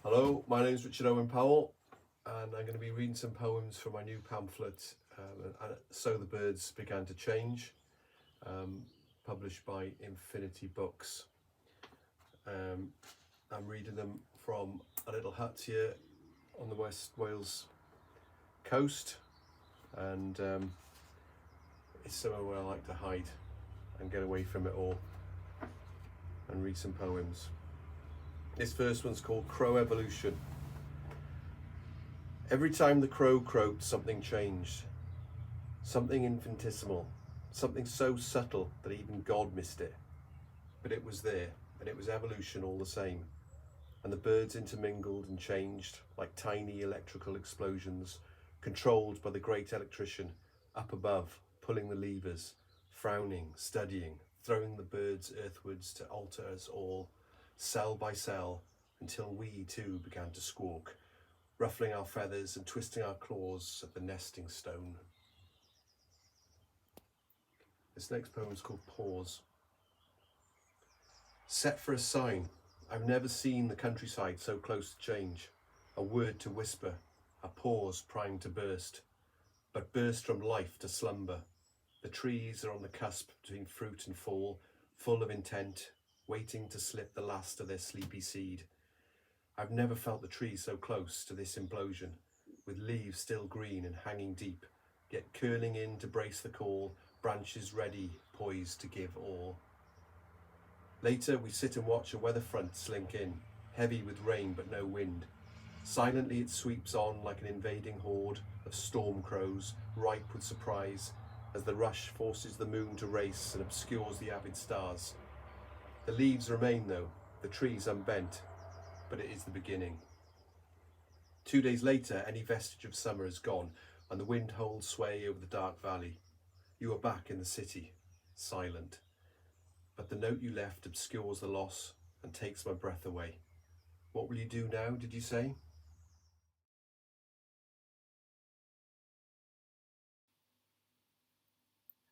Hello, my name is Richard Owen Powell, and I'm going to be reading some poems from my new pamphlet, and So the Birds Began to Change, published by Infinity Books. I'm reading them from a little hut here on the West Wales coast, and it's somewhere where I like to hide and get away from it all and read some poems. This first one's called Crow Evolution. Every time the crow croaked, something changed. Something infinitesimal. Something so subtle that even God missed it. But it was there, and it was evolution all the same. And the birds intermingled and changed like tiny electrical explosions, controlled by the great electrician up above, pulling the levers, frowning, studying, throwing the birds earthwards to alter us all, cell by cell, until we too began to squawk, ruffling our feathers and twisting our claws at the nesting stone. This next poem is called Pause. Set for a sign. I've never seen the countryside so close to change. A word to whisper, a pause primed to burst, but burst from life to slumber. The trees are on the cusp between fruit and fall, full of intent, waiting to slip the last of their sleepy seed. I've never felt the trees so close to this implosion, with leaves still green and hanging deep, yet curling in to brace the call, branches ready, poised to give all. Later we sit and watch a weather front slink in, heavy with rain but no wind. Silently it sweeps on like an invading horde of storm crows, ripe with surprise, as the rush forces the moon to race and obscures the avid stars. The leaves remain though, the trees unbent, but it is the beginning. 2 days later, any vestige of summer is gone, and the wind holds sway over the dark valley. You are back in the city, silent. But the note you left obscures the loss and takes my breath away. What will you do now, did you say?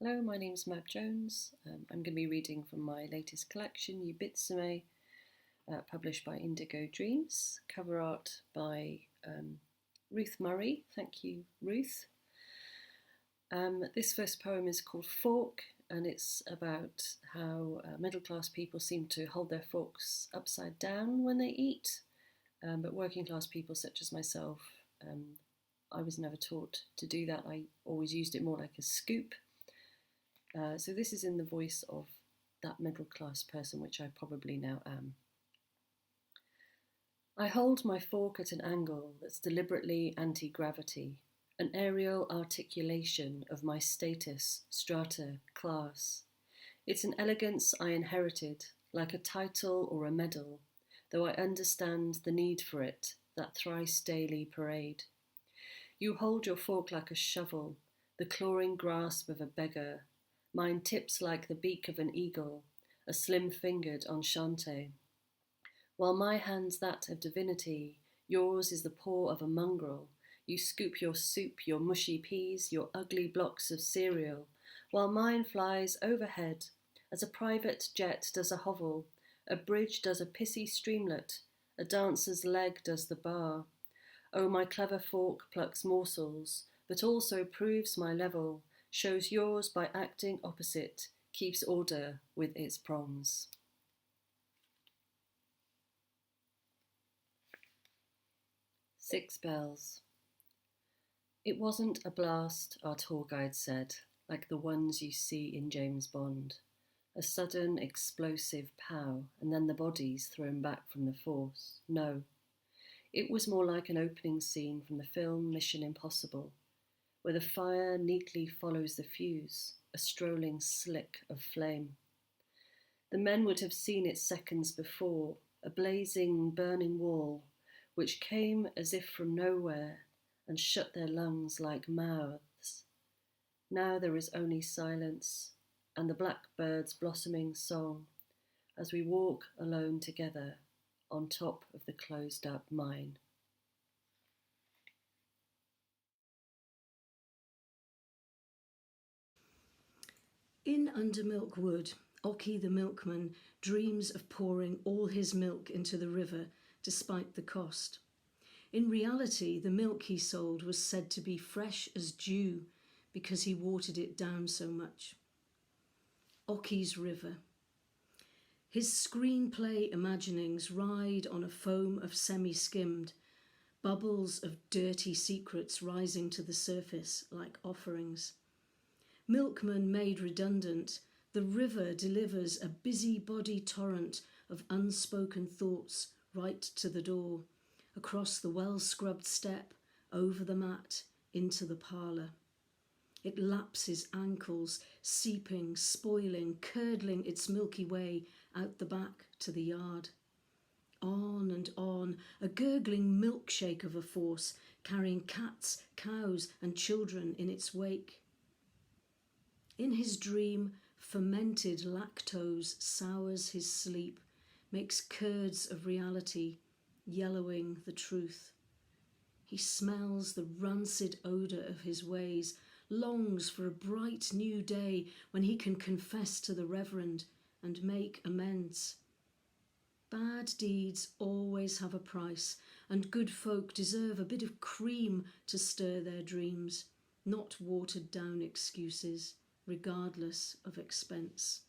Hello, my name's Mab Jones. I'm going to be reading from my latest collection, Yubitsume, published by Indigo Dreams. Cover art by Ruth Murray. Thank you, Ruth. This first poem is called Fork, and it's about how middle-class people seem to hold their forks upside down when they eat, but working-class people such as myself, I was never taught to do that. I always used it more like a scoop. So this is in the voice of that middle-class person, which I probably now am. I hold my fork at an angle that's deliberately anti-gravity, an aerial articulation of my status, strata, class. It's an elegance I inherited, like a title or a medal, though I understand the need for it, that thrice daily parade. You hold your fork like a shovel, the clawing grasp of a beggar. Mine tips like the beak of an eagle, a slim-fingered enchante. While my hand's that of divinity, yours is the paw of a mongrel. You scoop your soup, your mushy peas, your ugly blocks of cereal, while mine flies overhead, as a private jet does a hovel, a bridge does a pissy streamlet, a dancer's leg does the bar. Oh, my clever fork plucks morsels, but also proves my level, shows yours by acting opposite, keeps order with its prongs. Six bells. It wasn't a blast, our tour guide said, like the ones you see in James Bond. A sudden explosive pow, and then the bodies thrown back from the force. No. It was more like an opening scene from the film Mission Impossible, where the fire neatly follows the fuse, a strolling slick of flame. The men would have seen it seconds before, a blazing, burning wall, which came as if from nowhere and shut their lungs like mouths. Now there is only silence and the blackbird's blossoming song as we walk alone together on top of the closed-up mine. In Undermilk Wood, Oki the milkman dreams of pouring all his milk into the river despite the cost. In reality, the milk he sold was said to be fresh as dew because he watered it down so much. Oki's River. His screenplay imaginings ride on a foam of semi-skimmed, bubbles of dirty secrets rising to the surface like offerings. Milkman made redundant, the river delivers a busy-body torrent of unspoken thoughts right to the door, across the well-scrubbed step, over the mat, into the parlour. It laps his ankles, seeping, spoiling, curdling its milky way out the back to the yard. On and on, a gurgling milkshake of a force, carrying cats, cows and children in its wake. In his dream, fermented lactose sours his sleep, makes curds of reality, yellowing the truth. He smells the rancid odour of his ways, longs for a bright new day when he can confess to the Reverend and make amends. Bad deeds always have a price, and good folk deserve a bit of cream to stir their dreams, not watered-down excuses, regardless of expense.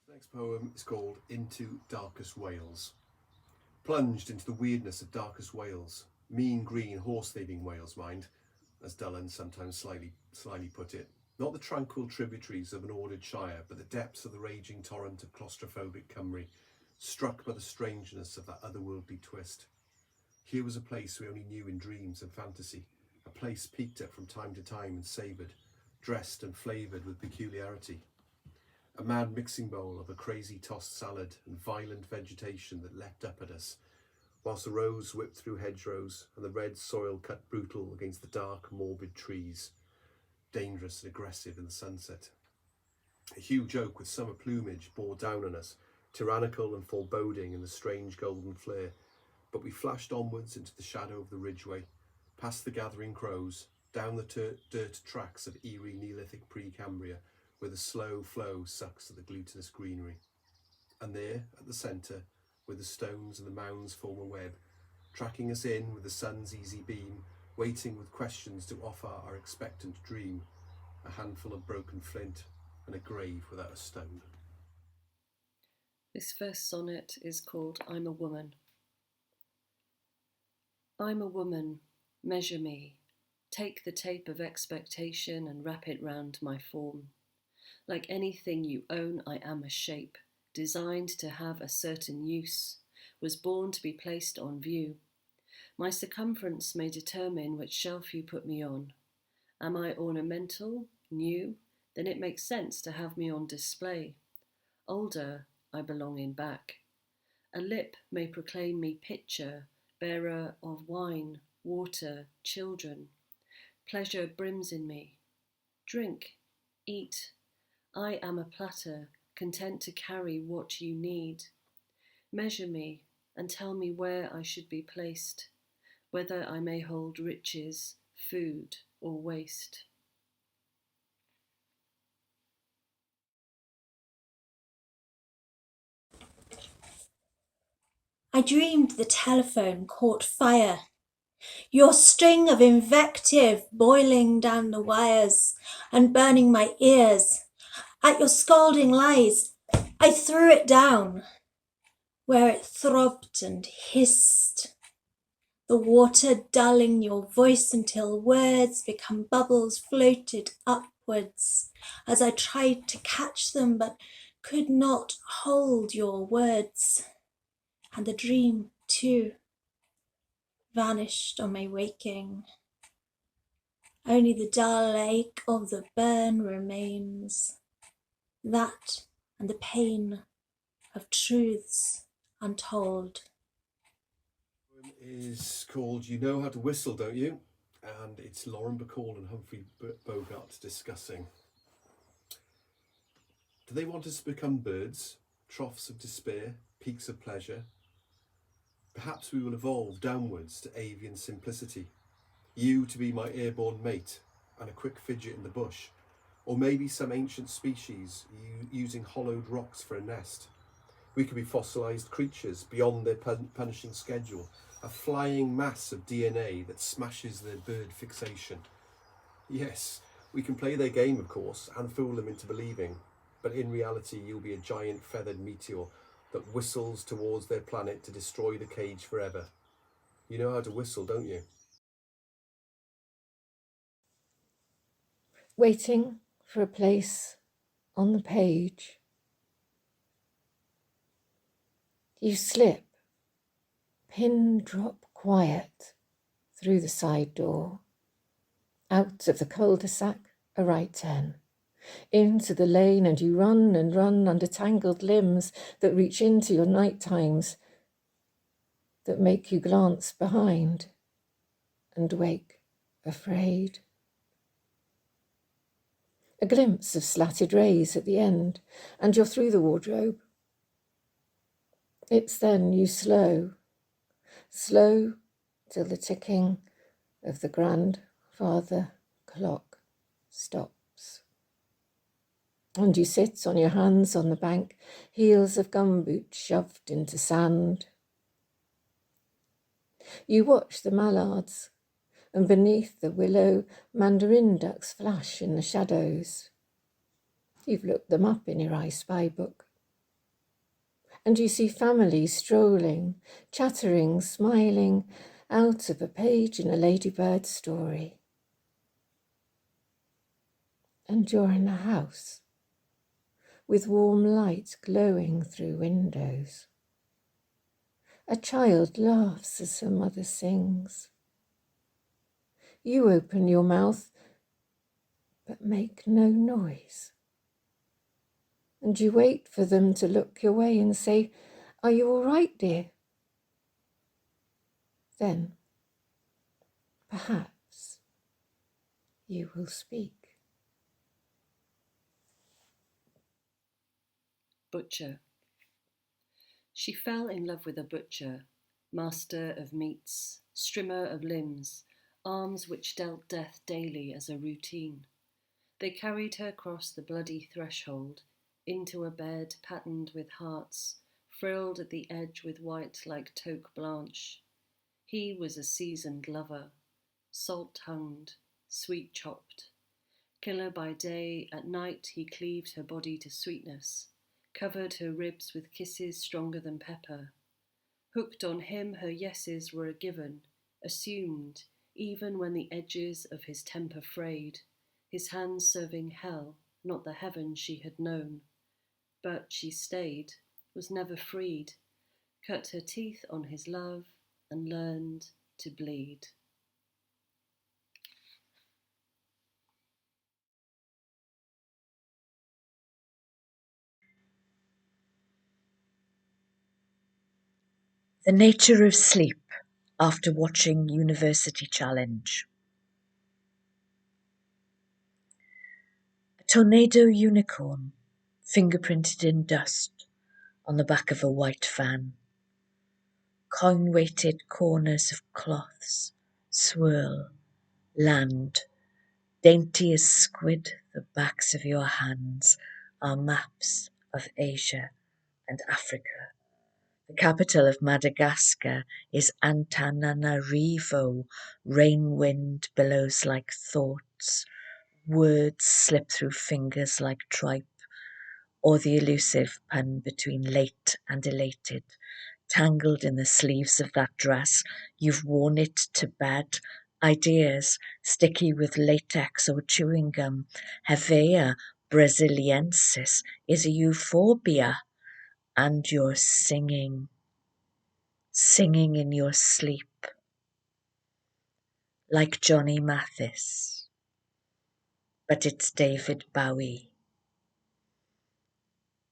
The next poem is called Into Darkest Wales. Plunged into the weirdness of darkest Wales, mean green horse-thieving Wales, mind, as Dullan sometimes slyly put it. Not the tranquil tributaries of an ordered shire, but the depths of the raging torrent of claustrophobic Cymru, struck by the strangeness of that otherworldly twist. Here was a place we only knew in dreams and fantasy, a place peeked at from time to time and savoured, dressed and flavoured with peculiarity. A mad mixing bowl of a crazy tossed salad and violent vegetation that leapt up at us, whilst the roads whipped through hedgerows and the red soil cut brutal against the dark, morbid trees, dangerous and aggressive in the sunset. A huge oak with summer plumage bore down on us, tyrannical and foreboding in the strange golden flare, but we flashed onwards into the shadow of the ridgeway, past the gathering crows, down the dirt tracks of eerie Neolithic Precambria, where the slow flow sucks at the glutinous greenery. And there, at the centre, where the stones and the mounds form a web, tracking us in with the sun's easy beam, waiting with questions to offer our expectant dream, a handful of broken flint and a grave without a stone. This first sonnet is called I'm a Woman. I'm a woman, measure me, take the tape of expectation and wrap it round my form. Like anything you own, I am a shape, designed to have a certain use, was born to be placed on view. My circumference may determine which shelf you put me on. Am I ornamental, new? Then it makes sense to have me on display. Older, I belong in back. A lip may proclaim me pitcher, bearer of wine, water, children. Pleasure brims in me. Drink, eat. I am a platter, content to carry what you need. Measure me and tell me where I should be placed, whether I may hold riches, food, or waste. I dreamed the telephone caught fire. Your string of invective boiling down the wires and burning my ears. At your scalding lies, I threw it down, where it throbbed and hissed. The water dulling your voice until words become bubbles floated upwards as I tried to catch them but could not hold your words. And the dream, too, vanished on my waking. Only the dull ache of the burn remains, that and the pain of truths untold. The poem is called You Know How to Whistle, Don't You? And it's Lauren Bacall and Humphrey Bogart discussing. Do they want us to become birds, troughs of despair, peaks of pleasure? Perhaps we will evolve downwards to avian simplicity. You to be my airborne mate and a quick fidget in the bush, or maybe some ancient species using hollowed rocks for a nest. We could be fossilised creatures beyond their punishing schedule, a flying mass of DNA that smashes their bird fixation. Yes, we can play their game, of course, and fool them into believing, but in reality you'll be a giant feathered meteor that whistles towards their planet to destroy the cage forever. You know how to whistle, don't you? Waiting for a place on the page. You slip, pin drop quiet, through the side door, out of the cul-de-sac, a right turn, into the lane, and you run and run under tangled limbs that reach into your night times, that make you glance behind and wake afraid. A glimpse of slatted rays at the end, and you're through the wardrobe. It's then you slow till the ticking of the grandfather clock stops. And you sit on your hands on the bank, heels of gumboot shoved into sand. You watch the mallards, and beneath the willow, mandarin ducks flash in the shadows. You've looked them up in your I Spy book. And you see families strolling, chattering, smiling, out of a page in a ladybird story. And you're in a house, with warm light glowing through windows. A child laughs as her mother sings. You open your mouth, but make no noise. And you wait for them to look your way and say, "Are you all right, dear?" Then, perhaps, you will speak. Butcher. She fell in love with a butcher, master of meats, strimmer of limbs, arms which dealt death daily as a routine. They carried her across the bloody threshold, into a bed patterned with hearts, frilled at the edge with white like taupe blanche. He was a seasoned lover, salt-tongued, sweet-chopped. Killer by day, at night he cleaved her body to sweetness, covered her ribs with kisses stronger than pepper. Hooked on him, her yeses were a given, assumed, even when the edges of his temper frayed, his hands serving hell, not the heaven she had known. But she stayed, was never freed, cut her teeth on his love, and learned to bleed. The nature of sleep after watching University Challenge. A tornado unicorn, fingerprinted in dust on the back of a white van. Coin-weighted corners of cloths swirl, land. Dainty as squid, the backs of your hands are maps of Asia and Africa. The capital of Madagascar is Antananarivo. Rain wind billows like thoughts. Words slip through fingers like tripe, or the elusive pun between late and elated. Tangled in the sleeves of that dress, you've worn it to bed. Ideas, sticky with latex or chewing gum. Hevea brasiliensis is a euphorbia. And you're singing in your sleep, like Johnny Mathis, but it's David Bowie.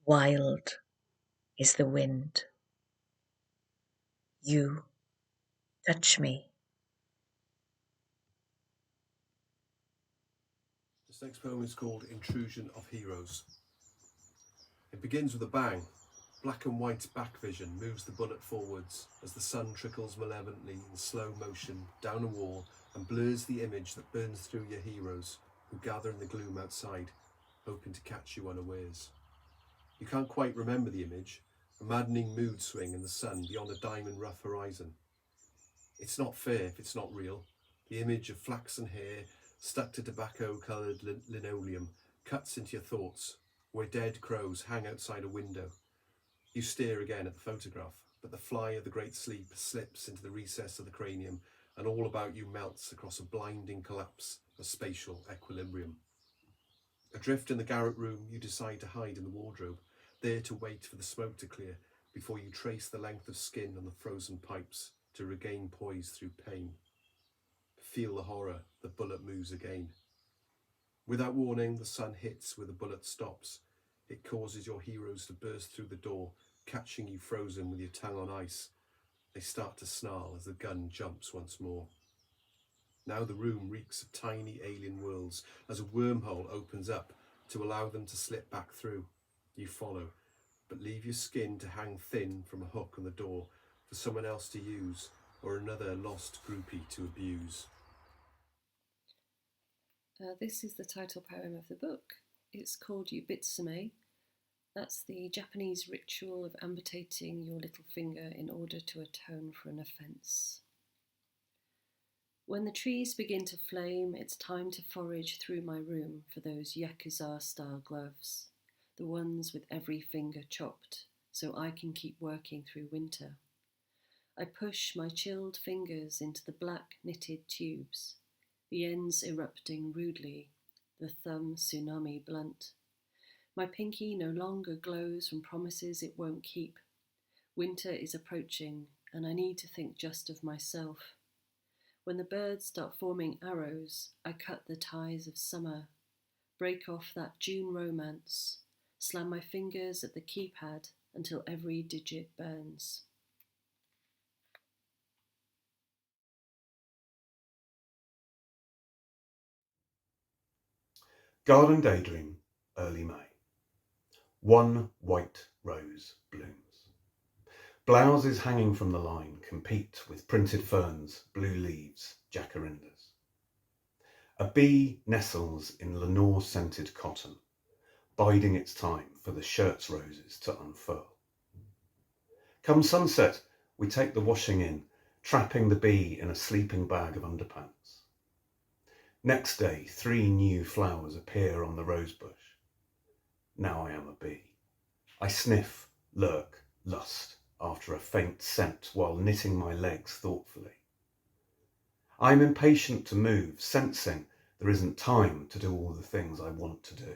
Wild is the wind. You touch me. This next poem is called Intrusion of Heroes. It begins with a bang. Black and white back vision moves the bullet forwards as the sun trickles malevolently in slow motion down a wall and blurs the image that burns through your heroes who gather in the gloom outside, hoping to catch you unawares. You can't quite remember the image, a maddening mood swing in the sun beyond a diamond rough horizon. It's not fair if it's not real. The image of flaxen hair stuck to tobacco-coloured linoleum cuts into your thoughts, where dead crows hang outside a window. You stare again at the photograph, but the fly of the great sleep slips into the recess of the cranium, and all about you melts across a blinding collapse of spatial equilibrium. Adrift in the garret room, you decide to hide in the wardrobe, there to wait for the smoke to clear before you trace the length of skin on the frozen pipes to regain poise through pain. Feel the horror, the bullet moves again. Without warning, the sun hits where the bullet stops. It causes your heroes to burst through the door, catching you frozen with your tongue on ice. They start to snarl as the gun jumps once more. Now the room reeks of tiny alien worlds as a wormhole opens up to allow them to slip back through. You follow, but leave your skin to hang thin from a hook on the door for someone else to use or another lost groupie to abuse. This is the title poem of the book. It's called Yubitsume. That's the Japanese ritual of amputating your little finger in order to atone for an offence. When the trees begin to flame, it's time to forage through my room for those Yakuza-style gloves, the ones with every finger chopped, so I can keep working through winter. I push my chilled fingers into the black knitted tubes, the ends erupting rudely, the thumb tsunami blunt. My pinky no longer glows from promises it won't keep. Winter is approaching, and I need to think just of myself. When the birds start forming arrows, I cut the ties of summer, break off that June romance, slam my fingers at the keypad until every digit burns. Garden Daydream, early May. One white rose blooms. Blouses hanging from the line compete with printed ferns, blue leaves, jacarandas. A bee nestles in Lenore-scented cotton, biding its time for the shirt's roses to unfurl. Come sunset, we take the washing in, trapping the bee in a sleeping bag of underpants. Next day, 3 new flowers appear on the rosebush. Now I am a bee. I sniff, lurk, lust after a faint scent while knitting my legs thoughtfully. I am impatient to move, sensing there isn't time to do all the things I want to do.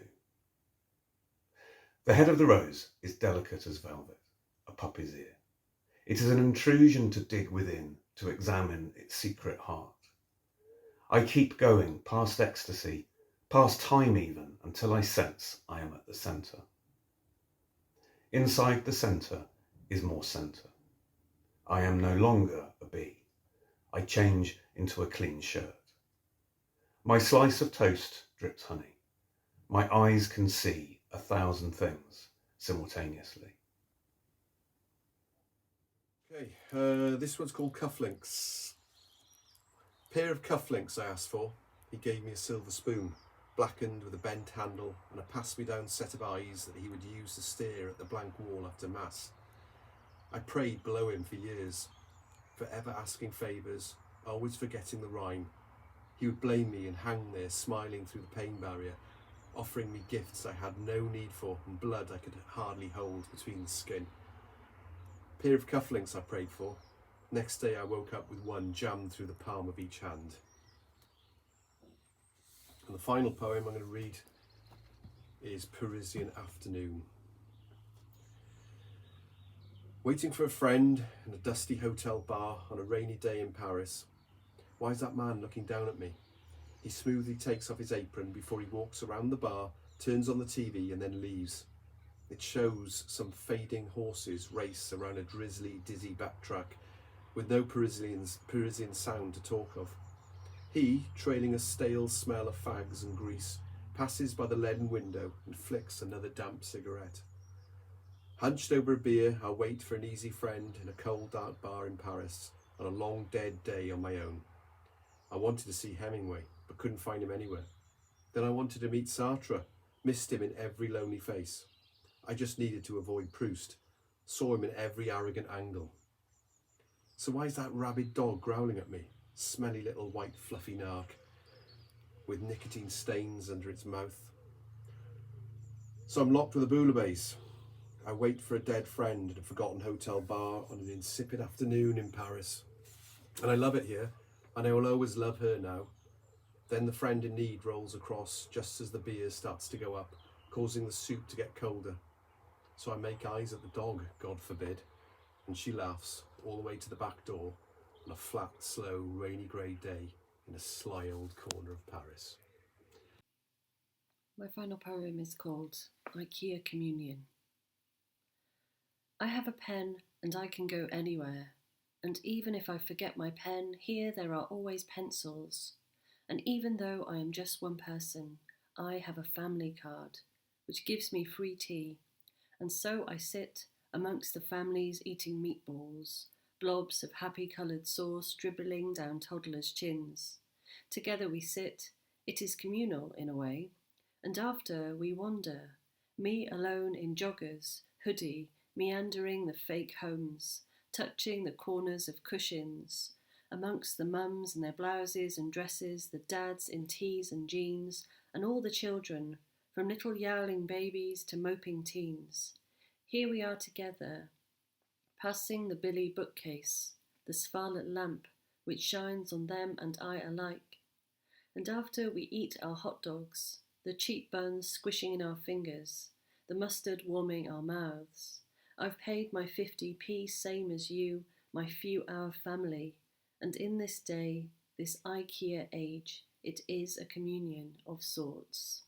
The head of the rose is delicate as velvet, a puppy's ear. It is an intrusion to dig within, to examine its secret heart. I keep going past ecstasy, past time even, until I sense I am at the centre. Inside the centre is more centre. I am no longer a bee. I change into a clean shirt. My slice of toast drips honey. My eyes can see 1,000 things simultaneously. Okay, this one's called Cufflinks. Pair of cufflinks I asked for. He gave me a silver spoon, blackened with a bent handle, and a pass-me-down set of eyes that he would use to stare at the blank wall after mass. I prayed below him for years, forever asking favours, always forgetting the rhyme. He would blame me and hang there, smiling through the pain barrier, offering me gifts I had no need for and blood I could hardly hold between the skin. Pair of cufflinks I prayed for. Next day I woke up with one jammed through the palm of each hand. And the final poem I'm going to read is Parisian Afternoon. Waiting for a friend in a dusty hotel bar on a rainy day in Paris. Why is that man looking down at me? He smoothly takes off his apron before he walks around the bar, turns on the TV and then leaves. It shows some fading horses race around a drizzly, dizzy backtrack with no Parisian sound to talk of. He, trailing a stale smell of fags and grease, passes by the leaden window and flicks another damp cigarette. Hunched over a beer, I'll wait for an easy friend in a cold, dark bar in Paris on a long, dead day on my own. I wanted to see Hemingway, but couldn't find him anywhere. Then I wanted to meet Sartre, missed him in every lonely face. I just needed to avoid Proust, saw him in every arrogant angle. So why is that rabid dog growling at me? Smelly little white fluffy narc with nicotine stains under its mouth. So I'm locked with a bouillabaisse. I wait for a dead friend at a forgotten hotel bar on an insipid afternoon in Paris. And I love it here, and I will always love her now. Then the friend in need rolls across just as the beer starts to go up, causing the soup to get colder. So I make eyes at the dog, God forbid, and she laughs all the way to the back door on a flat, slow, rainy grey day in a sly old corner of Paris. My final poem is called IKEA Communion. I have a pen and I can go anywhere, and even if I forget my pen, here there are always pencils. And even though I am just one person, I have a family card, which gives me free tea. And so I sit amongst the families eating meatballs, blobs of happy-coloured sauce dribbling down toddlers' chins. Together we sit, it is communal in a way, and after we wander, me alone in joggers, hoodie, meandering the fake homes, touching the corners of cushions, amongst the mums in their blouses and dresses, the dads in tees and jeans, and all the children, from little yowling babies to moping teens. Here we are together, passing the Billy bookcase, the scarlet lamp which shines on them and I alike. And after we eat our hot dogs, the cheap buns squishing in our fingers, the mustard warming our mouths, I've paid my 50p same as you, my few-hour family, and in this day, this IKEA age, it is a communion of sorts.